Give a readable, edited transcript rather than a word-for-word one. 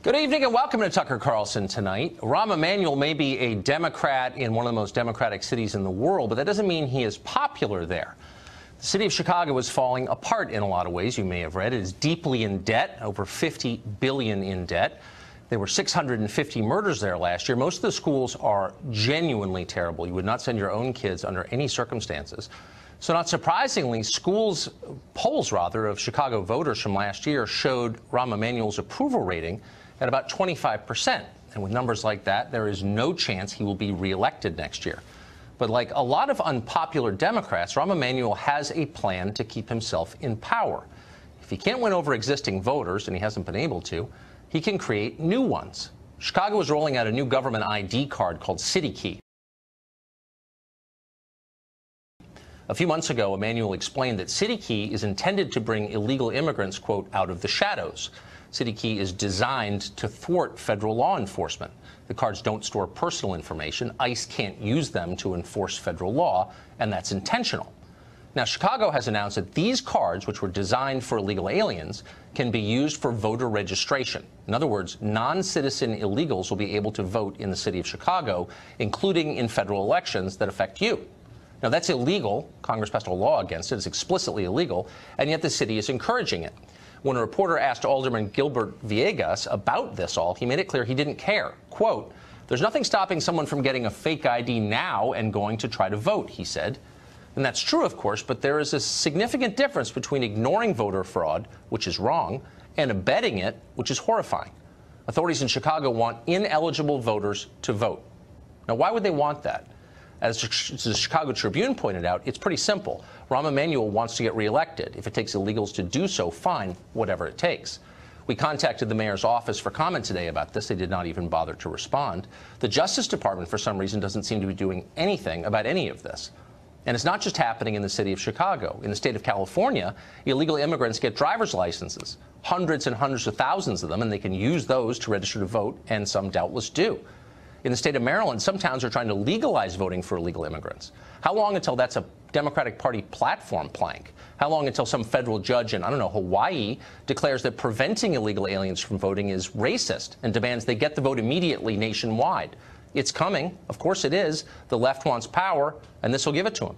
Good evening and welcome to Tucker Carlson Tonight. Rahm Emanuel may be a Democrat in one of the most democratic cities in the world, but that doesn't mean he is popular there. The city of Chicago is falling apart in a lot of ways, you may have read. It is deeply in debt, over $50 billion in debt. There were 650 murders there last year. Most of the schools are genuinely terrible. You would not send your own kids under any circumstances. So not surprisingly, polls of Chicago voters from last year showed Rahm Emanuel's approval rating at about 25%. And with numbers like that, there is no chance he will be reelected next year. But like a lot of unpopular Democrats, Rahm Emanuel has a plan to keep himself in power. If he can't win over existing voters, and he hasn't been able to, he can create new ones. Chicago is rolling out a new government ID card called CityKey. A few months ago, Emanuel explained that CityKey is intended to bring illegal immigrants, quote, out of the shadows. CityKey is designed to thwart federal law enforcement. The cards don't store personal information. ICE can't use them to enforce federal law, and that's intentional. Now, Chicago has announced that these cards, which were designed for illegal aliens, can be used for voter registration. In other words, non-citizen illegals will be able to vote in the city of Chicago, including in federal elections that affect you. Now, that's illegal. Congress passed a law against it. It's explicitly illegal, and yet the city is encouraging it. When a reporter asked Alderman Gilbert Villegas about this all, he made it clear he didn't care. Quote, "There's nothing stopping someone from getting a fake ID now and going to try to vote," he said. And that's true, of course, but there is a significant difference between ignoring voter fraud, which is wrong, and abetting it, which is horrifying. Authorities in Chicago want ineligible voters to vote. Now, why would they want that? As the Chicago Tribune pointed out, it's pretty simple. Rahm Emanuel wants to get reelected. If it takes illegals to do so, fine, whatever it takes. We contacted the mayor's office for comment today about this. They did not even bother to respond. The Justice Department, for some reason, doesn't seem to be doing anything about any of this. And it's not just happening in the city of Chicago. In the state of California, illegal immigrants get driver's licenses, hundreds and hundreds of thousands of them, and they can use those to register to vote, and some doubtless do. In the state of Maryland, some towns are trying to legalize voting for illegal immigrants. How long until that's a Democratic Party platform plank? How long until some federal judge in, Hawaii declares that preventing illegal aliens from voting is racist and demands they get the vote immediately nationwide? It's coming. Of course it is. The left wants power, and this will give it to them.